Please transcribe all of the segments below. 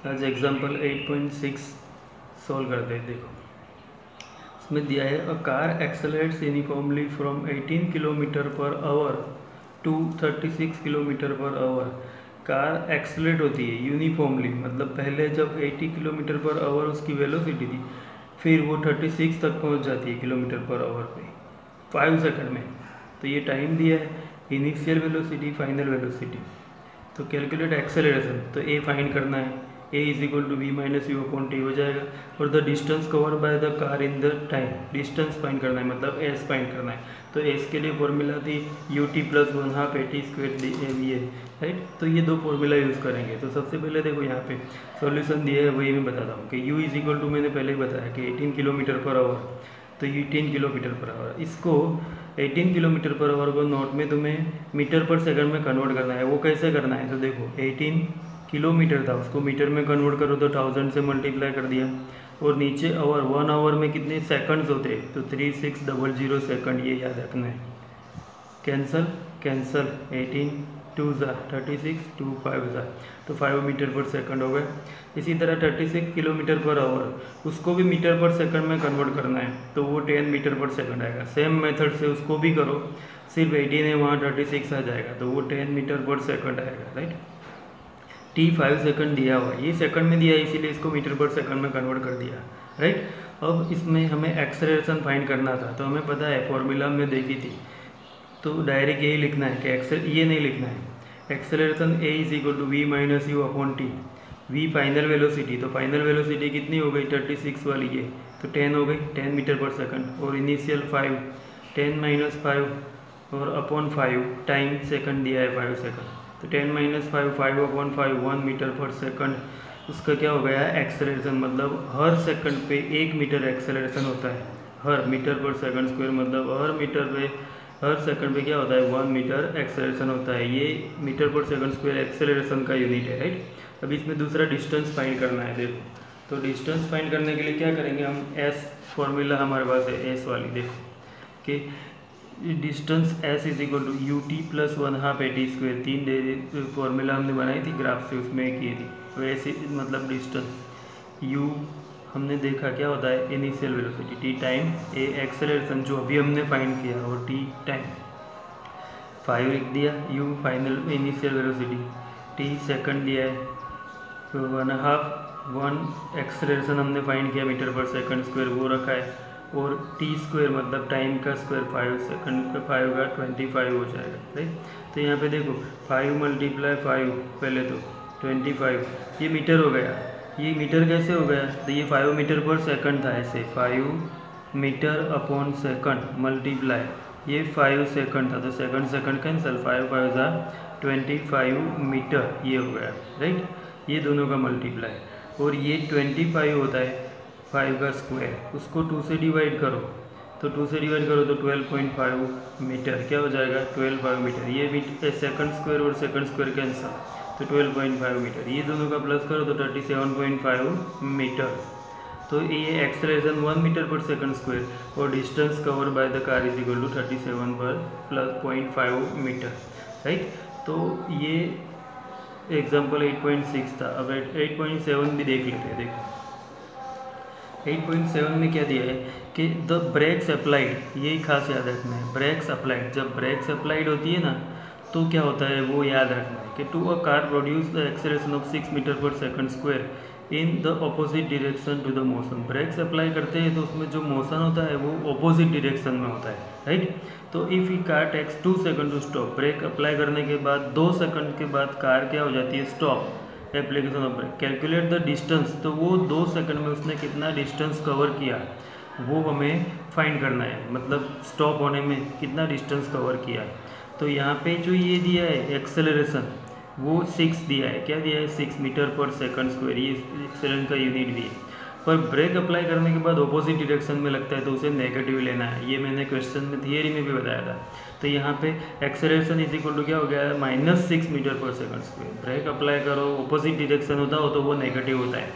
आज example 8.6 solve करते हैं। देखो इसमें दिया है a car accelerates uniformly from 18 kilometre per hour to 36 kilometre per hour. Car accelerate होती है यूनिफॉर्मली, मतलब पहले जब 80 किलोमीटर पर आवर उसकी वेलोसिटी थी, फिर वो 36 तक पहुंच जाती है किलोमीटर पर आवर पे 5 सेकंड में। तो ये टाइम दिया है, इनिशियल वेलोसिटी, फाइनल वेलोसिटी। तो कैलकुलेट एक्सेलरेशन, तो ए फाइंड करना है, a is equal to v minus u upon t हो जाएगा। और the distance cover by the car in the time, distance find करना है, मतलब एस फाइंड करना है। तो एस के लिए फॉर्मूला थी you t plus 1/2 a t square V A, right. तो ये दो फॉर्मूला यूज़ करेंगे। तो सबसे पहले देखो यहाँ पे सॉल्यूशन दिया है, वही मैं बताता हूँ कि यू इज इक्वल टू, मैंने पहले ही बताया कि 18 किलोमीटर पर आवर, तो ये 18 किलोमीटर पर आवर, इसको 18 किलोमीटर पर आवर को नोट में तुम्हें मीटर पर सेकंड में कन्वर्ट करना है। वो कैसे करना है, तो देखो 18 किलोमीटर था, उसको मीटर में कन्वर्ट करो तो 1000 से मल्टीप्लाई कर दिया। और नीचे आवर, 1 आवर में कितने सेकंड्स होते हैं, तो 3600 सेकंड, ये याद रखना है। कैंसल कैंसल, 18 2 ज़ा 36, 2 5 ज़ा, तो 5 मीटर पर सेकंड हो गए। इसी तरह 36 किलोमीटर पर आवर, उसको भी मीटर पर सेकंड में कन्वर्ट करना है, तो वो 10 मीटर पर सेकंड आएगा। सेम मेथड से उसको भी करो, सिर्फ 18 है, वहाँ 36 आ जाएगा, तो वो 10 मीटर पर सेकंड आएगा, राइट। टी 5 सेकंड दिया हुआ, ये सेकंड में दिया है, इसीलिए इसको मीटर पर सेकंड में कन्वर्ट कर दिया, राइट। अब इसमें हमें एक्सेलरेशन फाइंड करना था, तो हमें पता है फॉर्मूला हमने देखी थी, तो डायरेक्ट यही लिखना है कि ये नहीं लिखना है, acceleration a is equal to v minus u upon t. V final velocity, तो फाइनल वेलोसिटी कितनी हो गई 36 वाली ये, तो 10 हो गई, 10 मीटर पर सेकंड। और इनिशियल 5, 10 माइनस 5 और अपॉन 5, टाइम सेकंड दिया है 5 सेकंड, तो 10 minus 5, 5 upon 5, 1 metre per second. उसका क्या हो गया एक्सेलरेशन, मतलब हर सेकंड पे 1 मीटर एक्सेलरेशन होता है, हर मीटर पर सेकंड स्क्वायर, मतलब हर मीटर पे, हर सेकंड पे क्या होता है 1 मीटर एक्सेलरेशन होता है। ये metre per second square acceleration का यूनिट है, राइट। अब इसमें दूसरा डिस्टेंस फाइंड करना है। देखो तो डिस्टेंस फाइंड करने के लिए क्या करेंगे हम, एस फॉर्मूला हमारे पास है, एस वाली, देखो कि distance s is equal to u t plus 1/2 a t square, 3 formula हमने बनाई थी ग्राफ से, उसमें की थी। तो ऐसे मतलब डिस्टेंस यू हमने देखा क्या होता है इनिशियल वेलोसिटी, टी टाइम ए एक्सेलरेशन जो अभी हमने फाइंड किया, और टी टाइम 5 लिख दिया, you final initial velocity, T second दिया है, तो 1/2 एक्सेलरेशन हमने फाइंड किया मीटर पर सेकंड स्क्वायर, वो रखा है। और टी स्क्वायर मतलब टाइम का स्क्वायर, 5 सेकंड का 5 का 25 हो जाएगा, राइट। तो यहाँ पे देखो 5 मल्टीप्लाई 5, पहले तो 25, ये मीटर हो गया। ये मीटर कैसे हो गया, तो ये 5 मीटर पर सेकंड था, ऐसे 5 मीटर अपॉन सेकंड मल्टीप्लाई, ये 5 सेकंड था, तो सेकंड सेकंड कैंसिल, 5 5 ज़ा 25 मीटर, ये हो गया, राइट। ये दोनों का मल्टीप्लाई, और ये 25 होता है 5 का स्क्वायर, उसको 2 से डिवाइड करो, तो 2 से डिवाइड करो तो 12.5 मीटर, क्या हो जाएगा 12 मीटर। ये सेकंड स्क्वायर और सेकंड स्क्वायर कैंसिल, तो 12.5 मीटर, ये दोनों का प्लस करो तो 37.5 मीटर। तो ये acceleration 1 metre per second square, और distance cover by the car is equal to 37 per plus 0.5 metre, right. तो ये एग्जाम्पल 8.6 था। अब 8.7 भी देख लेते हैं। देखो 8.7 में क्या दिया है कि द ब्रेक्स अप्लाइड, यही खास याद रखना है, ब्रेक्स अप्लाइड, जब ब्रेक्स अप्लाइड होती है ना, तो क्या होता है वो याद रखना है कि to a car produce the acceleration of 6 metre per second square in the opposite direction to the motion. Brakes apply करते हैं तो उसमें जो मोशन होता है वो ऑपोजिट डायरेक्शन में होता है, राइट। तो if the car takes 2 second to stop, brake apply करने के बाद 2 सेकंड के बाद कार क्या हो जाती है stop, application of brake. Calculate the distance, तो वो 2 सेकंड में उसने कितना डिस्टेंस कवर किया वो हमें फाइंड करना है, मतलब स्टॉप होने में कितना डिस्टेंस कवर किया है। तो यहाँ पे जो ये दिया है एक्सेलरेशन, वो 6 दिया है, क्या दिया है 6 मीटर पर सेकंड स्क्वायर, ये एक्सेलरेशन का यूनिट भी है। पर ब्रेक अप्लाई करने के बाद ऑपोजिट डायरेक्शन में लगता है तो उसे नेगेटिव लेना है, ये मैंने क्वेश्चन में थियरी में भी बताया था। तो यहाँ पे एक्सेलरेशन इज इक्वल टू क्या हो गया है -6 metre per second square. Break apply करो ऑपोजिट डायरेक्शन होता हो तो वो नेगेटिव होता है।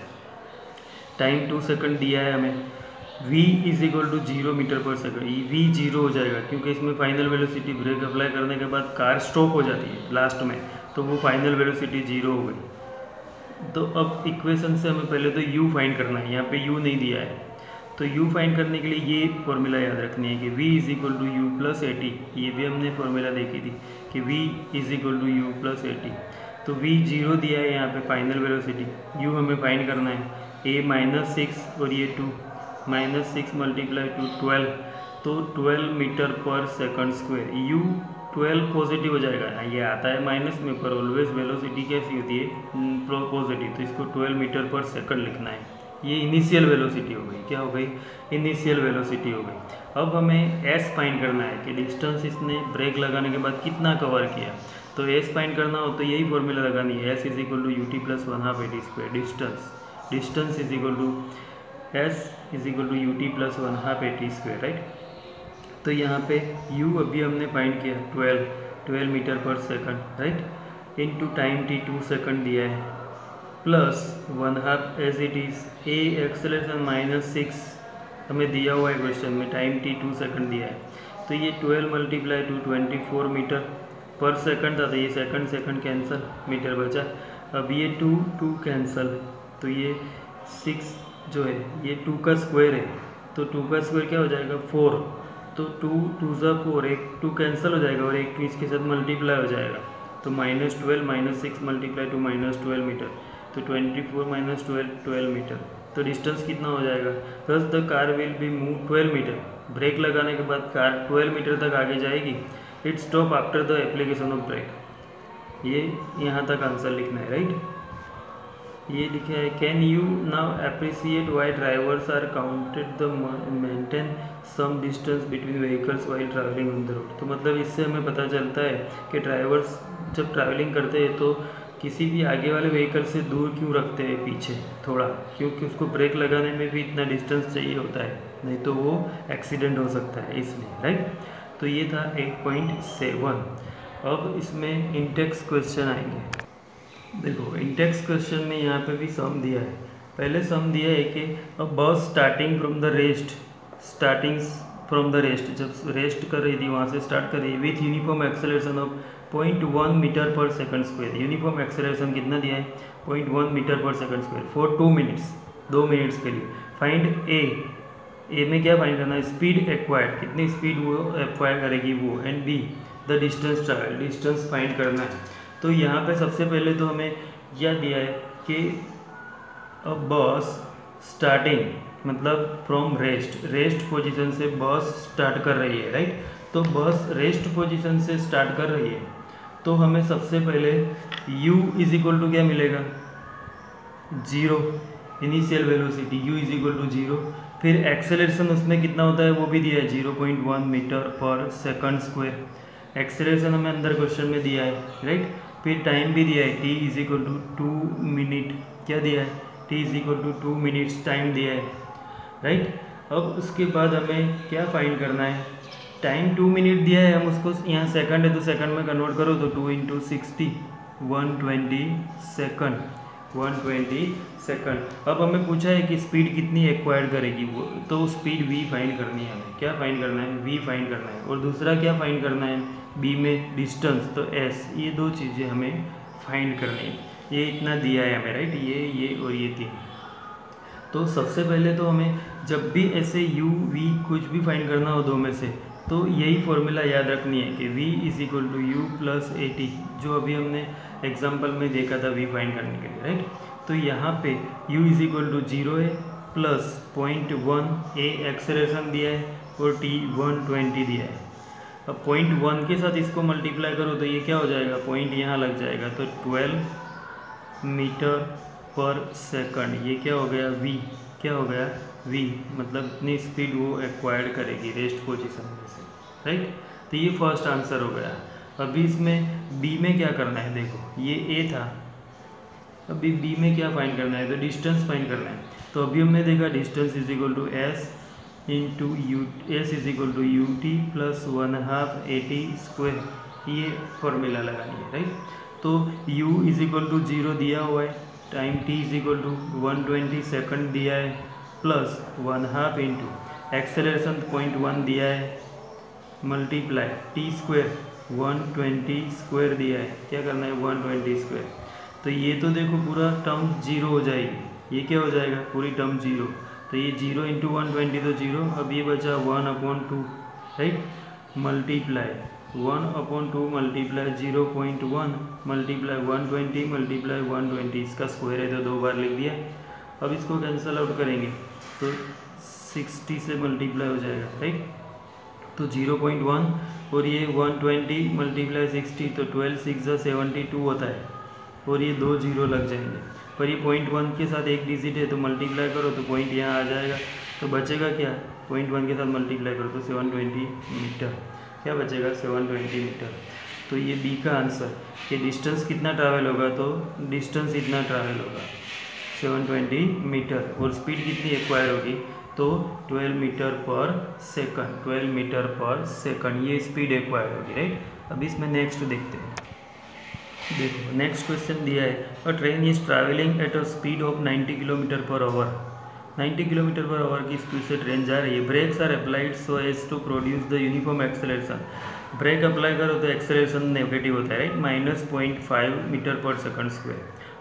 टाइम 2 सेकंड दिया है हमें, v is equal to 0 metre per second, v 0 हो जाएगा क्योंकि इसमें फाइनल वेलोसिटी ब्रेक अप्लाई करने के बाद कार स्टॉप हो जाती है लास्ट में, तो वो फाइनल वेलोसिटी 0 हो गई। तो अब इक्वेशन से हमें पहले तो u फाइंड करना है, यहाँ पे u नहीं दिया है, तो u फाइंड करने के लिए ये फॉर्मूला याद रखनी है कि v is equal to u plus a t. ये भी हमने फॉर्मूला देखी थी कि v is equal to u plus a t. तो v 0 दिया है यहाँ पे फाइनल वेलोसिटी, u हमें फाइंड करना है a -6 और ये 2, -6 मल्टीप्लाई टू 12, तो 12 metre per second square. u 12 positive हो जाएगा, ये आता है माइनस में, पर ऑलवेज वेलोसिटी कैसी होती है पॉजिटिव, तो इसको 12 मीटर पर सेकंड लिखना है। ये इनिशियल वेलोसिटी हो गई, क्या हो गई, इनिशियल वेलोसिटी हो गई। अब हमें s फाइंड करना है कि डिस्टेंस इसने ब्रेक लगाने के बाद कितना कवर किया। तो s फाइंड करना हो तो यही फॉर्मूला लगानी है, s is equal to u t plus 1/2 a t square. Distance is equal to s is equal to u t plus 1/2 a t square, right. तो यहाँ पे u अभी हमने फाइंड किया 12 metre per second, right, into time t 2 second दिया है, plus 1/2 as it is a acceleration -6 हमें दिया हुआ है क्वेश्चन में, टाइम t 2 सेकंड दिया है, तो ये 12 multiply two 24 metre per second था, तो ये सेकंड कैंसिल, मीटर बचा। अब ये 2 कैंसिल, तो ये 6 जो है ये 2 का स्क्वायर है, तो 2 का स्क्वायर क्या हो जाएगा 4, तो 2 ज़ा 4, एक 2 कैंसिल हो जाएगा और एक 2 इसके साथ मल्टीप्लाई हो जाएगा, तो -12 -6 मल्टीप्लाई टू -12 मीटर, तो 24 -12 मीटर। तो डिस्टेंस कितना हो जाएगा, बस the car will be move 12 metre. ब्रेक लगाने के बाद कार 12 मीटर तक आगे जाएगी। It stop after the application of brake. ये यहाँ तक आंसर लिखना है, राइट। ये लिखा है can you now appreciate why drivers are counted the maintain some distance between vehicles while travelling on the road. तो मतलब इससे हमें पता चलता है कि ड्राइवर्स जब ट्रैवलिंग करते हैं तो किसी भी आगे वाले व्हीकल से दूर क्यों रखते हैं पीछे थोड़ा, क्योंकि उसको ब्रेक लगाने में भी इतना डिस्टेंस चाहिए होता है, नहीं तो वो एक्सीडेंट हो सकता है इसलिए, राइट। तो ये था 8.7। अब इसमें इंटेक्स क्वेश्चन आएंगे। देखो इंटेक्स क्वेश्चन में यहाँ पे भी सम दिया है। पहले सम दिया है कि a bus starting from the rest, जब रेस्ट कर रही थी वहाँ से स्टार्ट कर रही है, with uniform acceleration of 0.1 metre per second square. Uniform acceleration कितना दिया है 0.1 metre per second square for 2 minutes, 2 minutes के लिए। फाइंड ए में क्या फाइंड करना है, स्पीड एक्वायर्ड, कितनी स्पीड वो एक्वायर करेगी वो, and b the distance travel, distance find करना है। तो यहाँ पे सबसे पहले तो हमें क्या दिया है कि अ बस स्टार्टिंग मतलब फ्रॉम रेस्ट पोजीशन से बस स्टार्ट कर रही है, राइट। तो बस रेस्ट पोजीशन से स्टार्ट कर रही है, तो हमें सबसे पहले u इज इक्वल टू क्या मिलेगा 0, initial velocity u is equal to 0। फिर एक्सेलरेशन उसमें कितना होता है वो भी दिया है 0.1 metre per second square. Acceleration हमें अंदर क्वेश्चन में दिया है, राइट। फिर टाइम भी दिया है t is equal to 2 minute, क्या दिया है t is equal to 2 minutes time दिया है, राइट। अब उसके बाद हमें क्या फाइंड करना है, टाइम 2 मिनट दिया है, हम उसको यहाँ सेकंड है तो सेकंड में कन्वर्ट करो, तो 2 × 60 120 सेकंड। अब हमें पूछा है कि स्पीड कितनी एक्वायर करेगी वो, तो स्पीड v फाइंड करनी है हमें। क्या फाइंड करना है, v फाइंड करना है। और दूसरा क्या फाइंड करना है, b में डिस्टेंस, तो s। ये दो चीज़ें हमें फाइंड करनी है। ये इतना दिया है हमें, राइट, ये और ये 3। तो सबसे पहले तो हमें जब भी ऐसे u v कुछ भी फाइंड करना हो दो में से, तो यही फॉर्मूला याद रखनी है कि v is equal to u plus a t, जो अभी हमने एग्जाम्पल में देखा था v फाइंड करने के लिए, राइट। तो यहाँ पे u इज इक्वल टू 0 है, प्लस 0.1 a एक्सेलरेशन दिया है और t 120 दिया है। अब 0.1 के साथ इसको मल्टीप्लाई करो तो ये क्या हो जाएगा, पॉइंट यहाँ लग जाएगा, तो 12 मीटर पर सेकंड। ये क्या हो गया v, क्या हो गया v, मतलब इतनी स्पीड वो एक्वायर्ड करेगी रेस्ट पोजीशन में से, राइट। तो ये फर्स्ट आंसर हो गया। अभी इसमें b में क्या करना है, देखो ये a था, अभी b में क्या फाइंड करना है, तो डिस्टेंस फाइंड करना है। तो अभी हमने देखा distance is equal to s into u, s is equal to u t plus 1/2 a t square, ये फॉर्मूला लगानी है, राइट। तो u इज इक्वल टू 0 दिया हुआ है, time t is equal to 120 second दिया है, प्लस 1/2 इंटू एक्सेलरेशन 0.1 दिया है, मल्टीप्लाई टी स्क्वायर 120 स्क्वायर दिया है, क्या करना है 120 स्क्वायर। तो ये तो देखो पूरा टर्म जीरो हो जाएगी, ये क्या हो जाएगा पूरी टर्म जीरो, तो ये 0 इंटू 120 तो जीरो, अब ये बचा 1/2 right, multiply 1/2 multiply 0.1 multiply 120 multiply 120, इसका स्क्वायर है तो 2 बार लिख दिया। अब इसको कैंसिल आउट करेंगे तो 60 से मल्टीप्लाई हो जाएगा राइट, तो 0.1 और ये 120 मल्टीप्लाई 60 तो 12 6 72 होता है, और ये 2 जीरो लग जाएंगे, पर ये 0.1 के साथ एक डिजिट है तो मल्टीप्लाई करो तो पॉइंट यहाँ आ जाएगा, तो बचेगा क्या 0.1 के साथ मल्टीप्लाई करो तो 720 मीटर, क्या बचेगा 720 मीटर। तो ये बी का आंसर, कि डिस्टेंस कितना ट्रैवल होगा, तो डिस्टेंस इतना ट्रैवल होगा 720 मीटर, और स्पीड कितनी एक्वायर होगी, तो 12 metre per second, 12 metre per second ये स्पीड एक्वायर होगी राइट। अब इसमें नेक्स्ट देखते हैं, देखो नेक्स्ट क्वेश्चन दिया है, a train is travelling at a speed of 90 kilometre per hour, 90 kilometre per hour की स्पीड से ट्रेन जा रही है, brakes are applied so as to produce the uniform acceleration, brake apply करो तो एक्सेलरेशन नेगेटिव होता है right, -0.5 metre per second square,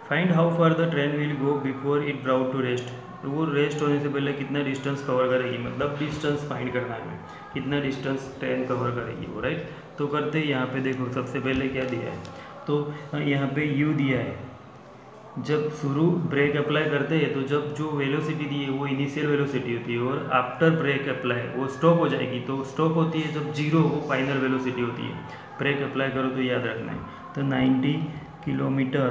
find how far the train will go before it brought to rest, तो वो rest होने से पहले कितना डिस्टेंस कवर करेगी, मतलब डिस्टेंस फाइंड करना है हमें, कितना डिस्टेंस ट्रेन कवर करेगी वो राइट। तो करते हैं यहाँ पे, देखो सबसे पहले क्या दिया है, तो यहाँ पे u दिया है, जब शुरू ब्रेक अप्लाई करते हैं तो जब जो वेलोसिटी दी है वो इनिशियल वेलोसिटी होती है, और आफ्टर ब्रेक अप्लाई वो स्टॉप हो जाएगी, तो स्टॉप होती है जब जीरो वो फाइनल वेलोसिटी होती है, ब्रेक अप्लाई करो तो याद रखना है, तो 90 किलोमीटर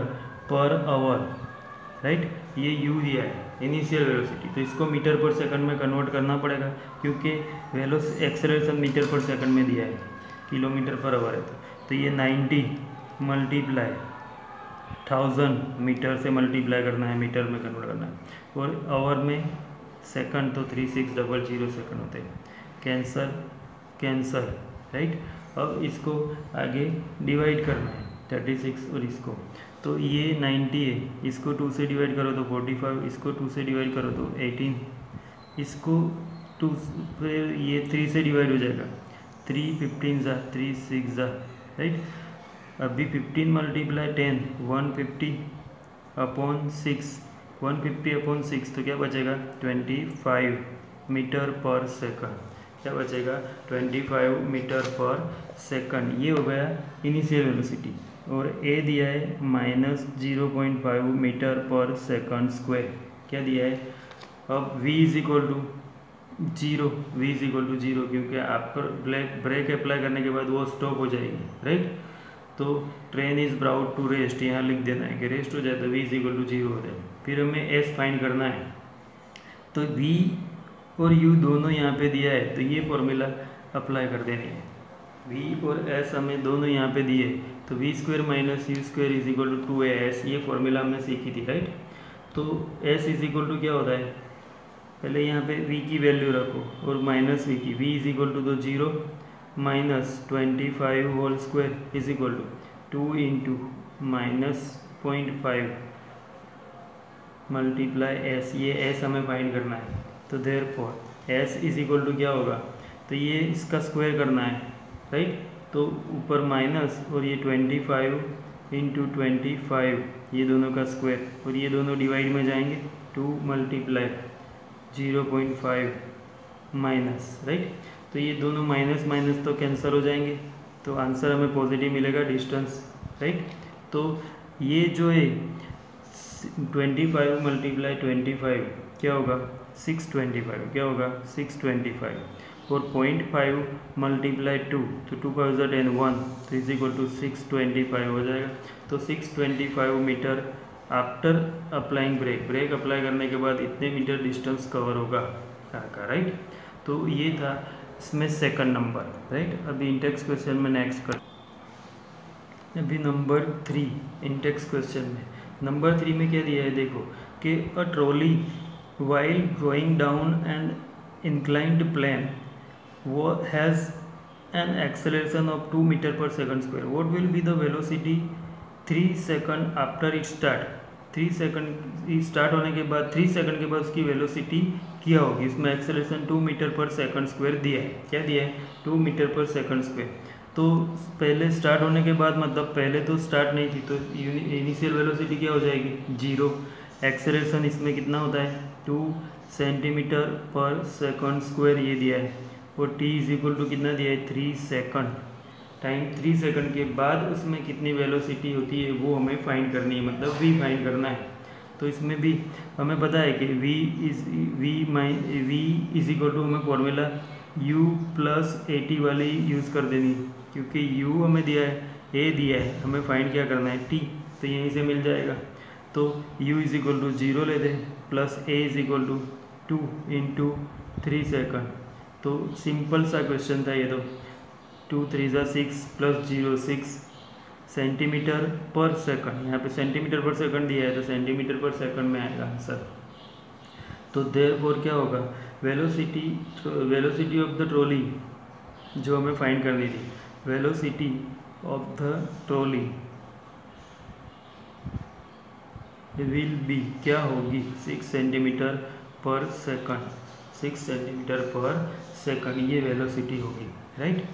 पर आवर राइट, ये u दिया है इनिशियल वेलोसिटी, तो इसको मीटर पर सेकंड में कन्वर्ट करना पड़ेगा, क्योंकि एक्सेलरेशन मीटर पर सेकंड में दिया है, किलोमीटर पर आवर है, तो ये 90 मल्टीप्लाई 1000 मीटर से मल्टीप्लाई करना है, मीटर में कन्वर्ट करना है, और आवर में सेकंड तो 3600 सेकंड होते हैं, कैंसल कैंसल राइट। अब इसको आगे डिवाइड करना है 36 और इसको, तो ये 90 है, इसको 2 से डिवाइड करो तो 45, इसको 2 से डिवाइड करो तो 18, इसको 2 फिर ये 3 से डिवाइड हो जाएगा, 3 15 जा 3 6 जा राइट, अभी 15 मल्टीप्लाई 10 150/6, 150/6 तो क्या बचेगा 25 मीटर पर सेकंड, क्या बचेगा 25 मीटर पर सेकंड, ये हो गया इनिशियल वेलोसिटी, और ए दिया है -0.5 मीटर पर सेकंड स्क्वायर, क्या दिया है, अब v इज इक्वल टू 0, क्योंकि आफ्टर ब्रेक अप्लाई करने के बाद वो स्टॉप हो जाएगी राइट, तो train is brought to rest, यहाँ लिख देना है कि रेस्ट हो जाए तो v इज इक्वल टू 0 हो जाए, फिर हमें s फाइंड करना है, तो v और u दोनों यहाँ पे दिया है, तो ये फॉर्मूला अप्लाई कर देनी है, v और s हमें दोनों यहाँ पे दिए, तो v² - u² is equal to 2as, ये फॉर्मूला हमने सीखी थी राइट। तो s इज इक्वल टू क्या होता है, पहले यहाँ पे v की वैल्यू रखो और माइनस v की, v इज इक्वल टू तो 0 -25 whole square is equal to 2 into -0.5 multiply s, ये s हमें फाइंड करना है, तो therefore s is equal to क्या होगा, तो ये इसका स्क्वायर करना है राइट, तो ऊपर माइनस और ये 25 इंटू 25 ये दोनों का स्क्वायर, और ये दोनों डिवाइड में जाएंगे, 2 मल्टीप्लाई 0.5 माइनस राइट, तो ये दोनों माइनस माइनस तो कैंसिल हो जाएंगे, तो आंसर हमें पॉजिटिव मिलेगा डिस्टेंस राइट। तो ये जो है 25 मल्टीप्लाई 25 क्या होगा 625, क्या होगा 625, और 0.5 मल्टीप्लाई 2 तो 2001 तो इज इक्वल टू 625 हो जाएगा, तो 625 metre after applying brake apply करने के बाद इतने मीटर डिस्टेंस कवर होगा का राइट। तो ये था इसमें सेकंड नंबर राइट। अभी इंटेक्स क्वेश्चन में नेक्स्ट कर, अभी नंबर 3 इंटेक्स क्वेश्चन में नंबर 3 में क्या दिया है देखो कि a trolley while going down and inclined plane has an acceleration of 2 meter per second square. What will be the velocity 3 second after it start, 3 second start होने के बाद 3 सेकंड के बाद उसकी वेलोसिटी क्या होगी। इसमें acceleration 2 metre per second square दिया है, क्या दिया है 2 मीटर पर सेकंड स्क्वायर। तो तो पहले स्टार्ट होने के बाद मतलब पहले तो स्टार्ट नहीं थी, तो इनिशियल वेलोसिटी क्या हो जाएगी 0। एक्सेलरेशन इसमें कितना होता है 2 सेंटीमीटर पर सेकंड स्क्वायर ये दिया है, और t इज इक्वल टू कितना दिया है 3 सेकंड। टाइम 3 सेकंड के बाद उसमें कितनी वेलोसिटी होती है वो हमें फाइंड करनी है, मतलब v फाइंड करना है। तो इसमें भी हमें पता है कि v इज इक्वल टू हमें फॉर्मूला u प्लस at वाली यूज़ कर देनी, क्योंकि u हमें दिया है, a दिया है, हमें फाइंड क्या करना है t, तो यहीं से मिल जाएगा। तो u इज इक्वल टू 0 ले दें plus a is equal to 2 into 3 second. तो सिंपल सा क्वेश्चन था ये, तो 2 3 ज़ा 6 प्लस 0 6 सेंटीमीटर पर सेकंड, यहाँ पे सेंटीमीटर पर सेकंड दिया है तो सेंटीमीटर पर सेकंड में आएगा आंसर। तो देयरफॉर क्या होगा, वेलोसिटी ऑफ द ट्रॉली जो हमें फाइंड करनी थी, velocity of the trolley will be क्या होगी 6 centimetre per second, 6 centimetre per second ये वेलोसिटी होगी, राइट।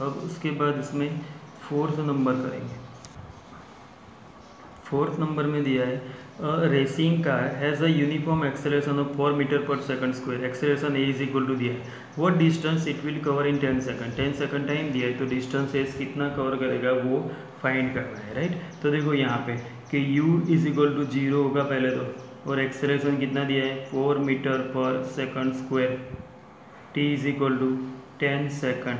अब उसके बाद इसमें फोर्थ नंबर करेंगे। फोर्थ नंबर में दिया है racing car has a uniform acceleration of 4 metre per second square, acceleration a is equal to दिया है, what distance it will cover in 10 second, 10 second time दिया है, तो डिस्टेंस एस कितना कवर करेगा वो फाइंड करना है, राइट। तो देखो यहाँ पे कि u इज इक्वल टू 0 होगा पहले तो, और एक्सेलरेशन कितना दिया है 4 metre per second square, t is equal to 10 second.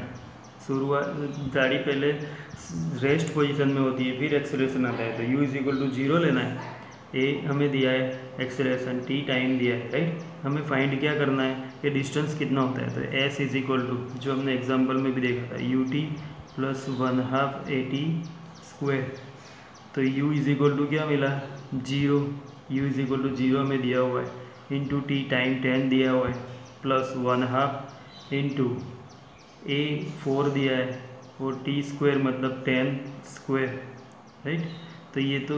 शुरुआत गाड़ी पहले रेस्ट पोजीशन में होती है, फिर एक्सेलरेशन आता है, तो u इज इक्वल टू 0 लेना है, a हमें दिया है एक्सेलरेशन, t टाइम दिया है, राइट। हमें फाइंड क्या करना है कि डिस्टेंस कितना होता है, तो s इज इक्वल टू जो हमने एग्जांपल में भी देखा था ut प्लस 1/2 at स्क्वायर, तो u इज इक्वल टू क्या मिला 0, u इज इक्वल टू 0 में दिया हुआ है, इंटू t टाइम 10 दिया हुआ है, प्लस 1/2 इंटू a 4 दिया है, और t स्क्वायर मतलब 10 स्क्वायर, राइट। तो ये तो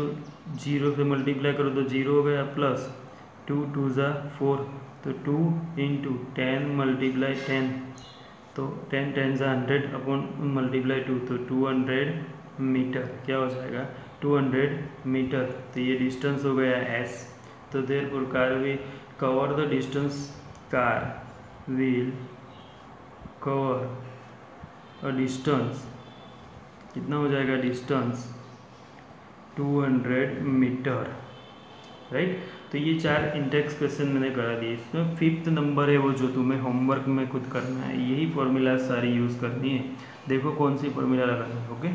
0 से मल्टीप्लाई करो तो 0 हो गया, प्लस 2 2 ज़ा 4, तो 2 इंटू 10 मल्टीप्लाई 10, तो 10 10 ज़ा 100 अपॉन मल्टीप्लाई 2, तो 200 मीटर क्या हो जाएगा 200 मीटर, तो ये डिस्टेंस हो गया s। तो therefore car will cover the distance, car will cover a distance, कितना हो जाएगा डिस्टेंस 200 मीटर, राइट। तो ये 4 इंटेक्स क्वेश्चन मैंने करा दिए। इसमें 5th नंबर है वो जो तुम्हें होमवर्क में खुद करना है, यही फॉर्मूला सारी यूज़ करनी है, देखो कौन सी फॉर्मूला लगानी है, ओके।